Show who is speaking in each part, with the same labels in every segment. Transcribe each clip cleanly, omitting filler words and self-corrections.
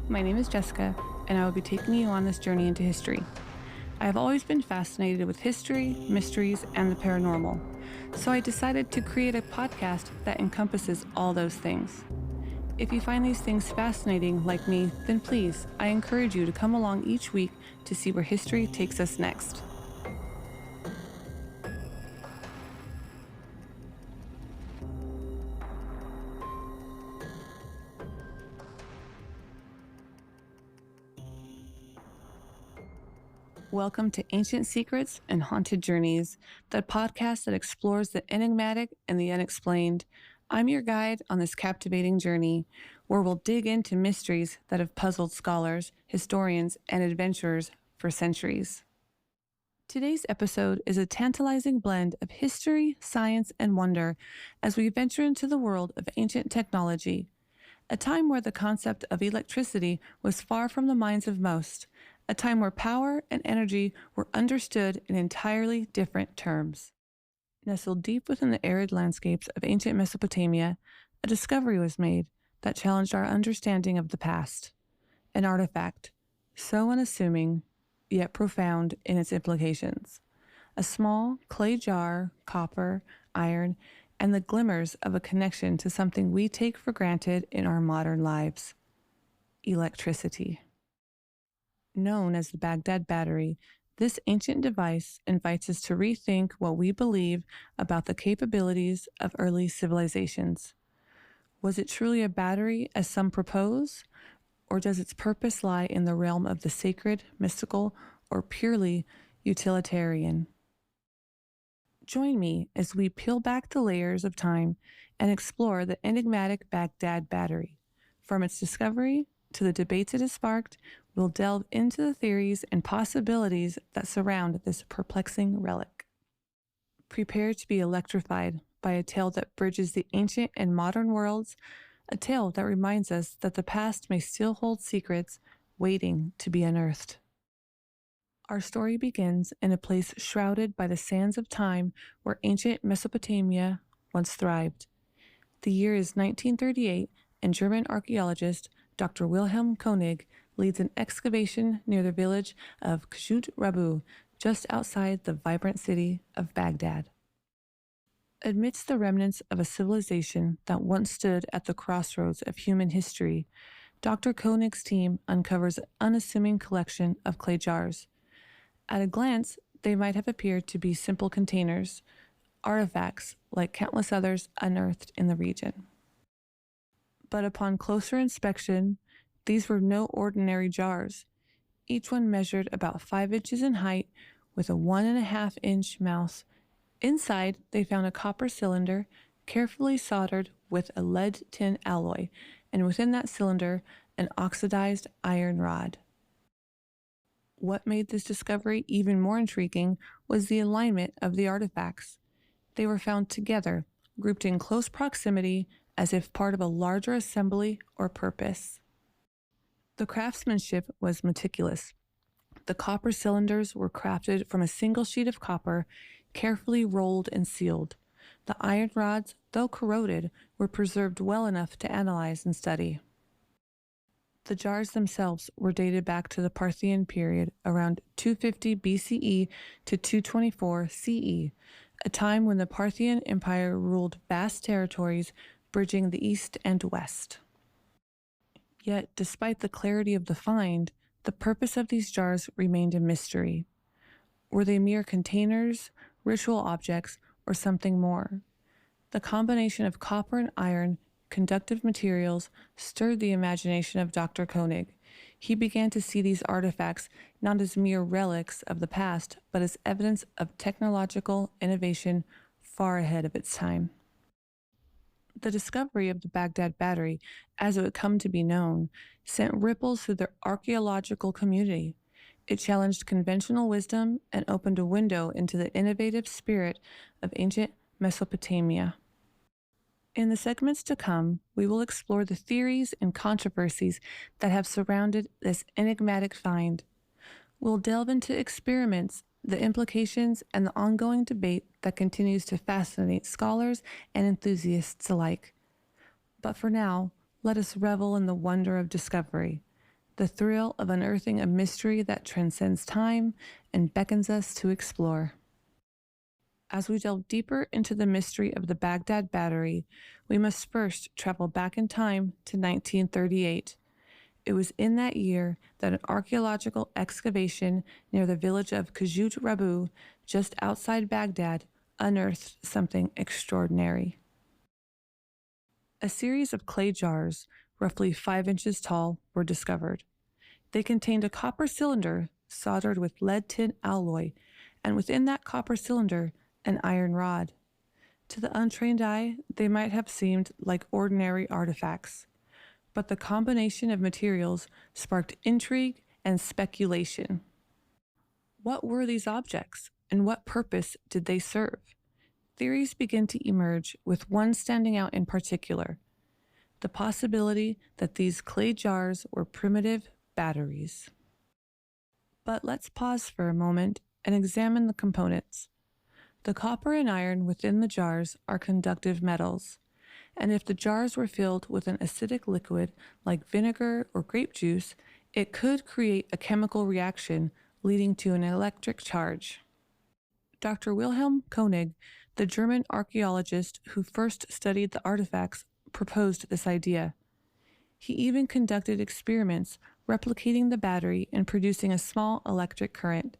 Speaker 1: my name is Jessica, and I will be taking you on this journey into history. I have always been fascinated with history, mysteries, and the paranormal, so I decided to create a podcast that encompasses all those things. If you find these things fascinating like me, then please, I encourage you to come along each week to see where history takes us next. Welcome to Ancient Secrets and Haunted Journeys, the podcast that explores the enigmatic and the unexplained. I'm your guide on this captivating journey, where we'll dig into mysteries that have puzzled scholars, historians, and adventurers for centuries. Today's episode is a tantalizing blend of history, science, and wonder as we venture into the world of ancient technology, a time where the concept of electricity was far from the minds of most, a time where power and energy were understood in entirely different terms. Nestled deep within the arid landscapes of ancient Mesopotamia, a discovery was made that challenged our understanding of the past. An artifact, so unassuming, yet profound in its implications. A small clay jar, copper, iron, and the glimmers of a connection to something we take for granted in our modern lives: electricity. Known as the Baghdad Battery, this ancient device invites us to rethink what we believe about the capabilities of early civilizations. Was it truly a battery, as some propose, or does its purpose lie in the realm of the sacred, mystical, or purely utilitarian? Join me as we peel back the layers of time and explore the enigmatic Baghdad Battery. From its discovery to the debates it has sparked, we'll delve into the theories and possibilities that surround this perplexing relic. Prepare to be electrified by a tale that bridges the ancient and modern worlds, a tale that reminds us that the past may still hold secrets waiting to be unearthed. Our story begins in a place shrouded by the sands of time where ancient Mesopotamia once thrived. The year is 1938, and German archaeologist Dr. Wilhelm Koenig leads an excavation near the village of Kshut Rabu, just outside the vibrant city of Baghdad. Amidst the remnants of a civilization that once stood at the crossroads of human history, Dr. Koenig's team uncovers an unassuming collection of clay jars. At a glance, they might have appeared to be simple containers, artifacts like countless others unearthed in the region. But upon closer inspection, these were no ordinary jars. Each one measured about 5 inches in height with a 1.5-inch mouth. Inside, they found a copper cylinder carefully soldered with a lead tin alloy, and within that cylinder, an oxidized iron rod. What made this discovery even more intriguing was the alignment of the artifacts. They were found together, grouped in close proximity, as if part of a larger assembly or purpose. The craftsmanship was meticulous. The copper cylinders were crafted from a single sheet of copper, carefully rolled and sealed. The iron rods, though corroded, were preserved well enough to analyze and study. The jars themselves were dated back to the Parthian period, around 250 BCE to 224 CE, a time when the Parthian Empire ruled vast territories bridging the east and west. Yet, despite the clarity of the find, the purpose of these jars remained a mystery. Were they mere containers, ritual objects, or something more? The combination of copper and iron, conductive materials, stirred the imagination of Dr. Koenig. He began to see these artifacts not as mere relics of the past, but as evidence of technological innovation far ahead of its time. The discovery of the Baghdad Battery, as it would come to be known, sent ripples through the archaeological community. It challenged conventional wisdom and opened a window into the innovative spirit of ancient Mesopotamia. In the segments to come, we will explore the theories and controversies that have surrounded this enigmatic find. We'll delve into experiments, the implications, and the ongoing debate that continues to fascinate scholars and enthusiasts alike. But for now, let us revel in the wonder of discovery. the thrill of unearthing a mystery that transcends time and beckons us to explore. As we delve deeper into the mystery of the Baghdad Battery, we must first travel back in time to 1938. It was in that year that an archaeological excavation near the village of Kajut Rabu, just outside Baghdad, unearthed something extraordinary. A series of clay jars, roughly 5 inches tall, were discovered. They contained a copper cylinder soldered with lead tin alloy, and within that copper cylinder, an iron rod. To the untrained eye, they might have seemed like ordinary artifacts, but the combination of materials sparked intrigue and speculation. What were these objects, and what purpose did they serve? Theories begin to emerge, with one standing out in particular: the possibility that these clay jars were primitive batteries. But let's pause for a moment and examine the components. The copper and iron within the jars are conductive metals, and if the jars were filled with an acidic liquid like vinegar or grape juice, it could create a chemical reaction leading to an electric charge. Dr. Wilhelm Koenig, the German archaeologist who first studied the artifacts, proposed this idea. He even conducted experiments replicating the battery and producing a small electric current.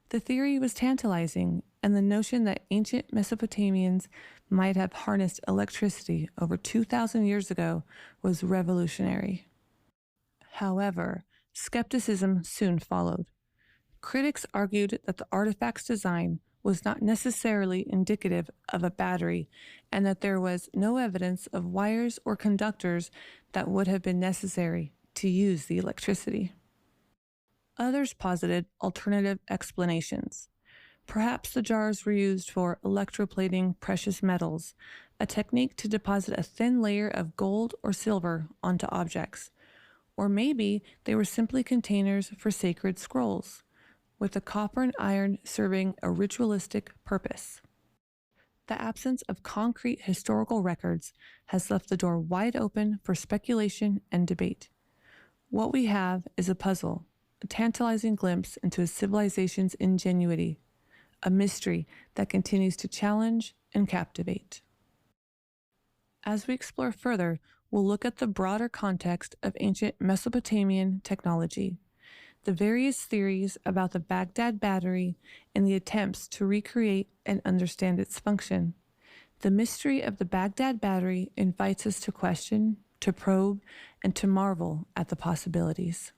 Speaker 1: The theory was tantalizing, and the notion that ancient Mesopotamians might have harnessed electricity over 2,000 years ago was revolutionary. However, skepticism soon followed. Critics argued that the artifact's design was not necessarily indicative of a battery, and that there was no evidence of wires or conductors that would have been necessary to use the electricity. Others posited alternative explanations. Perhaps the jars were used for electroplating precious metals, a technique to deposit a thin layer of gold or silver onto objects. Or maybe they were simply containers for sacred scrolls, with the copper and iron serving a ritualistic purpose. The absence of concrete historical records has left the door wide open for speculation and debate. What we have is a puzzle, a tantalizing glimpse into a civilization's ingenuity, a mystery that continues to challenge and captivate. As we explore further, we'll look at the broader context of ancient Mesopotamian technology, the various theories about the Baghdad Battery, and the attempts to recreate and understand its function. The mystery of the Baghdad Battery invites us to question, to probe, and to marvel at the possibilities.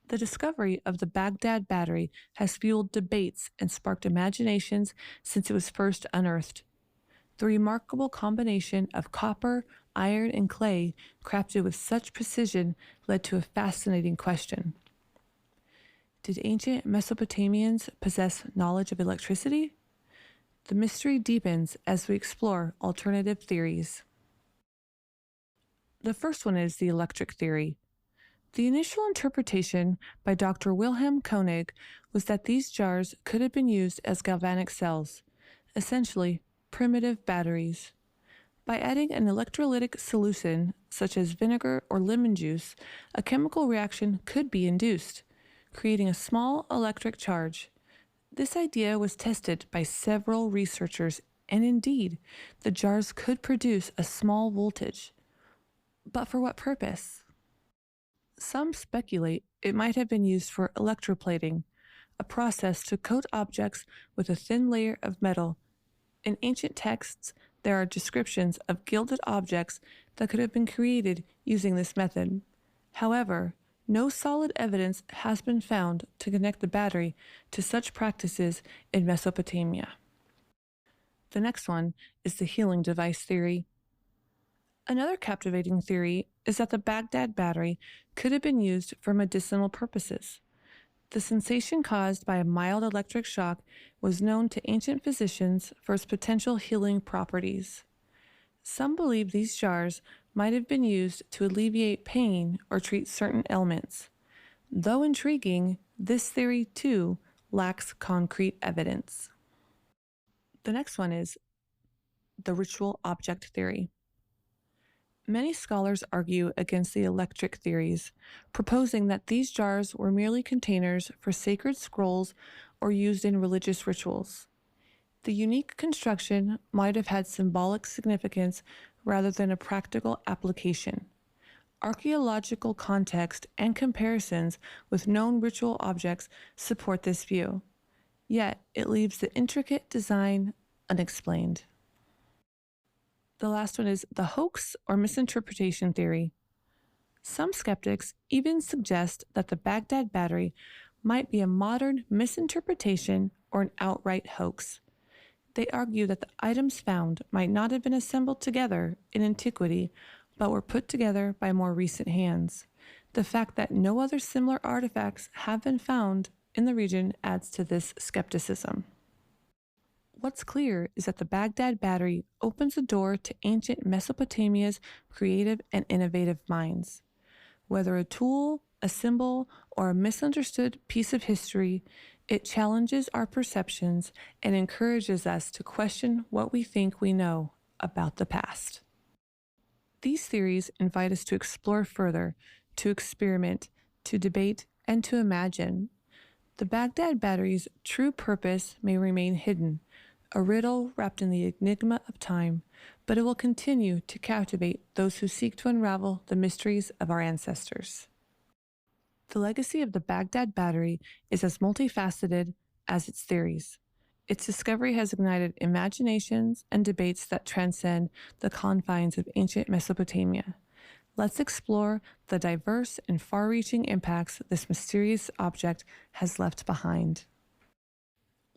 Speaker 1: The discovery of the Baghdad Battery has fueled debates and sparked imaginations since it was first unearthed. The remarkable combination of copper, iron, and clay, crafted with such precision, led to a fascinating question. Did ancient Mesopotamians possess knowledge of electricity? The mystery deepens as we explore alternative theories. The first one is the electric theory. The initial interpretation by Dr. Wilhelm Koenig was that these jars could have been used as galvanic cells, essentially primitive batteries. By adding an electrolytic solution, such as vinegar or lemon juice, a chemical reaction could be induced, creating a small electric charge. This idea was tested by several researchers, and indeed, the jars could produce a small voltage. But for what purpose? Some speculate it might have been used for electroplating, a process to coat objects with a thin layer of metal. In ancient texts, there are descriptions of gilded objects that could have been created using this method. However, no solid evidence has been found to connect the battery to such practices in Mesopotamia. The next one is the healing device theory. Another captivating theory is that the Baghdad Battery could have been used for medicinal purposes. The sensation caused by a mild electric shock was known to ancient physicians for its potential healing properties. Some believe these jars might have been used to alleviate pain or treat certain ailments. Though intriguing, this theory, too, lacks concrete evidence. The next one is the ritual object theory. Many scholars argue against the electric theories, proposing that these jars were merely containers for sacred scrolls or used in religious rituals. The unique construction might have had symbolic significance rather than a practical application. Archaeological context and comparisons with known ritual objects support this view, yet it leaves the intricate design unexplained. The last one is the hoax or misinterpretation theory. Some skeptics even suggest that the Baghdad Battery might be a modern misinterpretation or an outright hoax. They argue that the items found might not have been assembled together in antiquity, but were put together by more recent hands. The fact that no other similar artifacts have been found in the region adds to this skepticism. What's clear is that the Baghdad Battery opens the door to ancient Mesopotamia's creative and innovative minds. Whether a tool, a symbol, or a misunderstood piece of history, it challenges our perceptions and encourages us to question what we think we know about the past. These theories invite us to explore further, to experiment, to debate, and to imagine. The Baghdad Battery's true purpose may remain hidden, a riddle wrapped in the enigma of time, but it will continue to captivate those who seek to unravel the mysteries of our ancestors. The legacy of the Baghdad Battery is as multifaceted as its theories. Its discovery has ignited imaginations and debates that transcend the confines of ancient Mesopotamia. Let's explore the diverse and far-reaching impacts this mysterious object has left behind.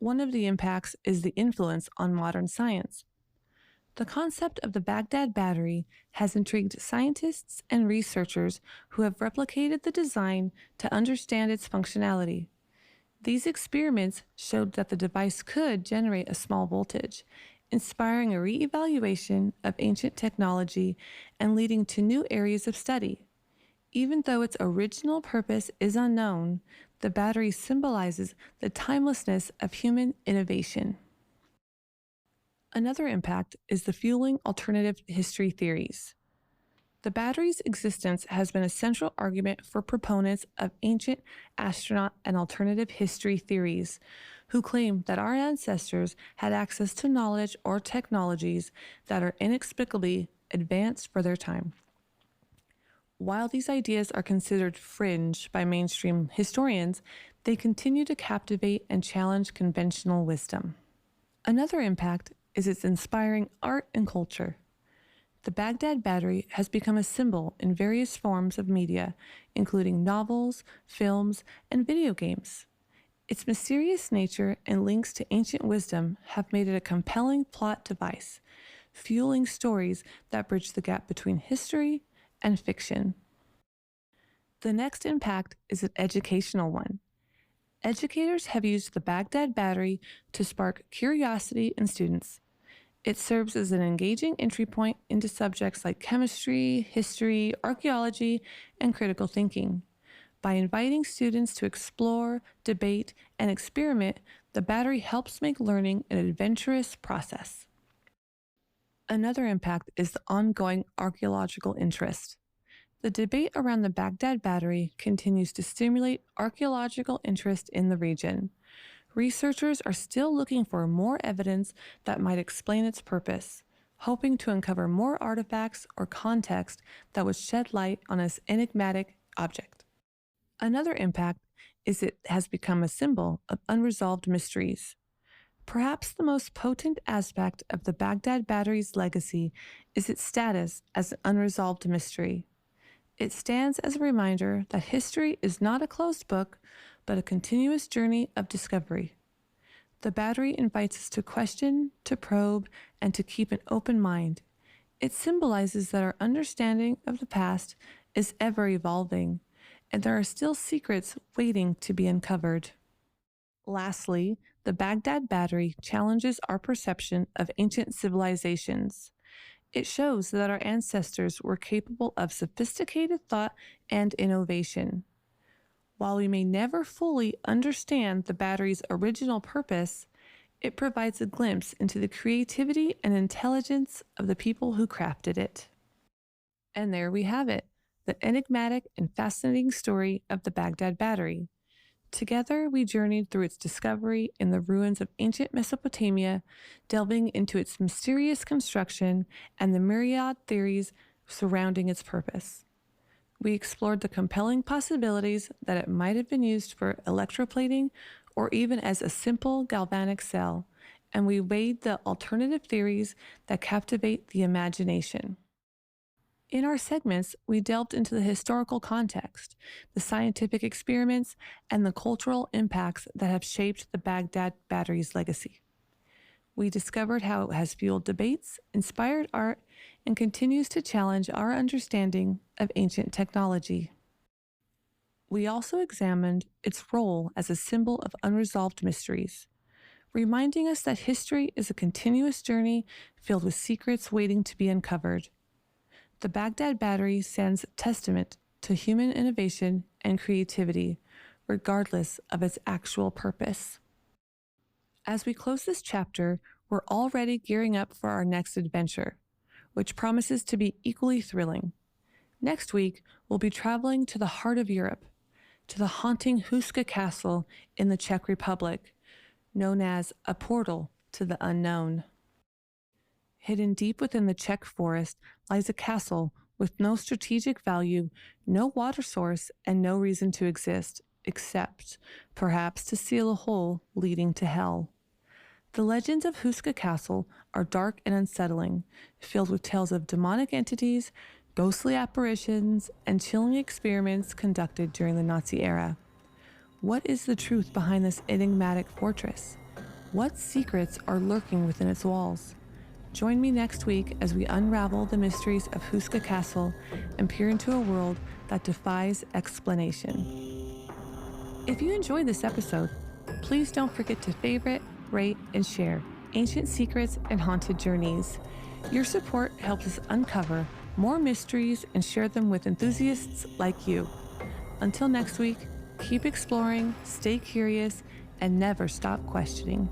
Speaker 1: One of the impacts is the influence on modern science. The concept of the Baghdad Battery has intrigued scientists and researchers who have replicated the design to understand its functionality. These experiments showed that the device could generate a small voltage, inspiring a re-evaluation of ancient technology and leading to new areas of study. Even though its original purpose is unknown, the battery symbolizes the timelessness of human innovation. Another impact is the fueling alternative history theories. The battery's existence has been a central argument for proponents of ancient astronaut and alternative history theories, who claim that our ancestors had access to knowledge or technologies that are inexplicably advanced for their time. While these ideas are considered fringe by mainstream historians, they continue to captivate and challenge conventional wisdom. Another impact is its inspiring art and culture. The Baghdad Battery has become a symbol in various forms of media, including novels, films, and video games. Its mysterious nature and links to ancient wisdom have made it a compelling plot device, fueling stories that bridge the gap between history and fiction. The next impact is an educational one. Educators have used the Baghdad Battery to spark curiosity in students. It serves as an engaging entry point into subjects like chemistry, history, archaeology, and critical thinking. By inviting students to explore, debate, and experiment, the battery helps make learning an adventurous process. Another impact is the ongoing archaeological interest. The debate around the Baghdad Battery continues to stimulate archaeological interest in the region. Researchers are still looking for more evidence that might explain its purpose, hoping to uncover more artifacts or context that would shed light on this enigmatic object. Another impact is it has become a symbol of unresolved mysteries. Perhaps the most potent aspect of the Baghdad Battery's legacy is its status as an unresolved mystery. It stands as a reminder that history is not a closed book, but a continuous journey of discovery. The battery invites us to question, to probe, and to keep an open mind. It symbolizes that our understanding of the past is ever evolving, and there are still secrets waiting to be uncovered. Lastly, the Baghdad Battery challenges our perception of ancient civilizations. It shows that our ancestors were capable of sophisticated thought and innovation. While we may never fully understand the battery's original purpose, it provides a glimpse into the creativity and intelligence of the people who crafted it. And there we have it, the enigmatic and fascinating story of the Baghdad Battery. Together, we journeyed through its discovery in the ruins of ancient Mesopotamia, delving into its mysterious construction and the myriad theories surrounding its purpose. We explored the compelling possibilities that it might have been used for electroplating or even as a simple galvanic cell, and we weighed the alternative theories that captivate the imagination. In our segments, we delved into the historical context, the scientific experiments, and the cultural impacts that have shaped the Baghdad Battery's legacy. We discovered how it has fueled debates, inspired art, and continues to challenge our understanding of ancient technology. We also examined its role as a symbol of unresolved mysteries, reminding us that history is a continuous journey filled with secrets waiting to be uncovered. The Baghdad Battery stands testament to human innovation and creativity, regardless of its actual purpose. As we close this chapter, we're already gearing up for our next adventure, which promises to be equally thrilling. Next week, we'll be traveling to the heart of Europe, to the haunting Huska Castle in the Czech Republic, known as a portal to the unknown. Hidden deep within the Czech forest lies a castle with no strategic value, no water source, and no reason to exist, except, perhaps, to seal a hole leading to hell. The legends of Huska Castle are dark and unsettling, filled with tales of demonic entities, ghostly apparitions, and chilling experiments conducted during the Nazi era. What is the truth behind this enigmatic fortress? What secrets are lurking within its walls? Join me next week as we unravel the mysteries of Huska Castle and peer into a world that defies explanation. If you enjoyed this episode, please don't forget to favorite, rate, and share Ancient Secrets and Haunted Journeys. Your support helps us uncover more mysteries and share them with enthusiasts like you. Until next week, keep exploring, stay curious, and never stop questioning.